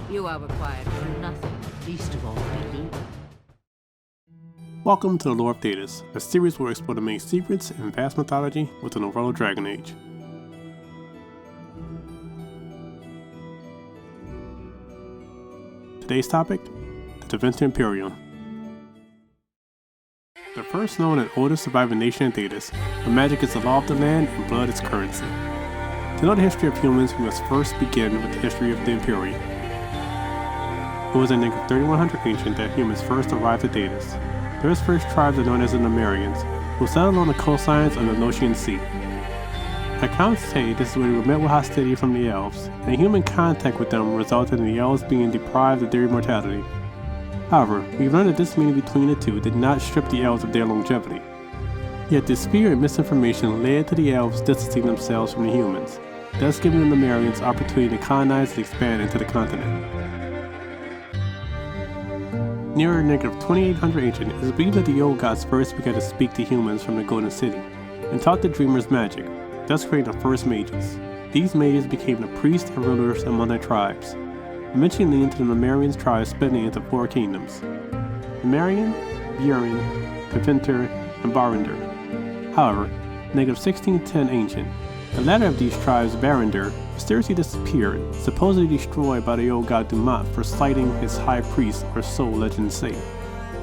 You are required for nothing, least of all my loot. Welcome to the Lore of Thedas, a series where we explore the main secrets and vast mythology within the world of Dragon Age. Today's topic, the Tevinter Imperium. The first known and oldest surviving nation in Thedas, where magic is the law of the land and blood its currency. To know the history of humans, we must first begin with the history of the Imperium. It was in the 3100 ancient that humans first arrived at Thedas. Their first tribes are known as the Numerians, who settled on the coastlines of the Notian Sea. Accounts say this is where they were met with hostility from the elves, and human contact with them resulted in the elves being deprived of their immortality. However, we've learned that this meeting between the two did not strip the elves of their longevity. Yet this fear and misinformation led to the elves distancing themselves from the humans, thus giving the Numerians opportunity to colonize and expand into the continent. Near negative 2800 ancient, it is believed that the old gods first began to speak to humans from the Golden City, and taught the dreamers magic, thus creating the first mages. These mages became the priests and rulers among their tribes, eventually leading to the Numerians' tribes splitting into 4 kingdoms: Numerian, Burin, Tevinter, and Barinder. However, negative 1610 ancient, the latter of these tribes, Barinder, mysteriously disappeared, supposedly destroyed by the old god Dumat for slighting his high priest, or so legends say.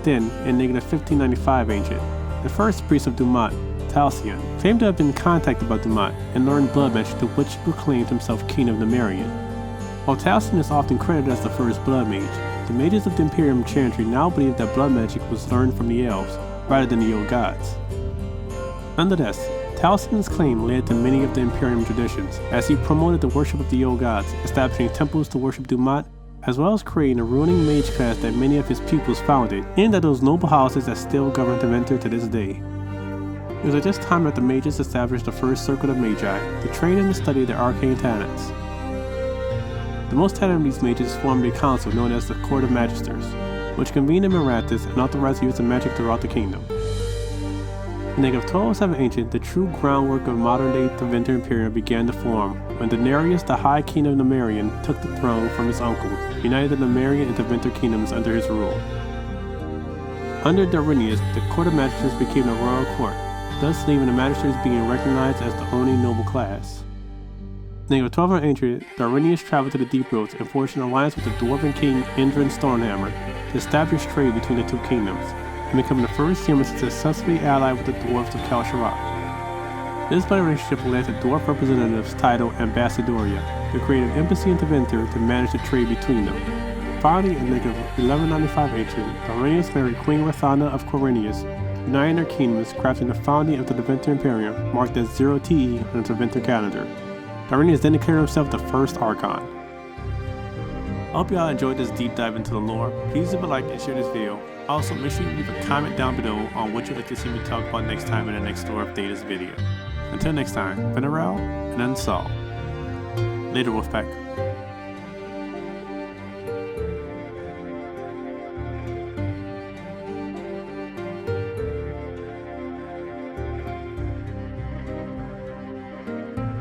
Then, in negative 1595 ancient, the first priest of Dumat, Talcian, claimed to have been contacted by Dumat and learned blood magic, to which he proclaimed himself king of Numerian. While Talcian is often credited as the first blood mage, the mages of the Imperium Chantry now believe that blood magic was learned from the elves, rather than the old gods. Nonetheless, Talcian's claim led to many of the Imperium traditions, as he promoted the worship of the old gods, establishing temples to worship Dumat, as well as creating a ruling mage class that many of his pupils founded, and that those noble houses that still govern Tevinter to this day. It was at this time that the mages established the first circle of magi, to train and to study their arcane talents. The most talented of these mages formed a council known as the Court of Magisters, which convened in Marathis and authorized the use of magic throughout the kingdom. In negative 1207 ancient, the true groundwork of modern-day Tevinter Imperium began to form when Daenerys, the High King of Numerian, took the throne from his uncle, united the Numerian and Tevinter kingdoms under his rule. Under Darwinius, the Court of Magisters became the royal court, thus leaving the Magisters being recognized as the only noble class. In negative 1200 ancient, Darwinius traveled to the Deep Roads and forged an alliance with the Dwarven king Indran Stormhammer to establish trade between the two kingdoms, and becoming the first humans to successfully ally with the dwarves of Kal Sharrak. This blood relationship led to dwarf representatives titled Ambassadoria to create an embassy in Tevinter to manage the trade between them. Finally, in negative 1195 ancient, Darwinius married Queen Rathana of Corinius, uniting their kingdoms, crafting the founding of the Tevinter Imperium, marked as 0 TE on the Tevinter calendar. Darwinius then declared himself the first Archon. I hope y'all enjoyed this deep dive into the lore. Please leave a like and share this video. Also, make sure you leave a comment down below on what you'd like to see me talk about next time in the next Lore of Thedas video. Until next time, been around and unsolved. Later, Wolfpack.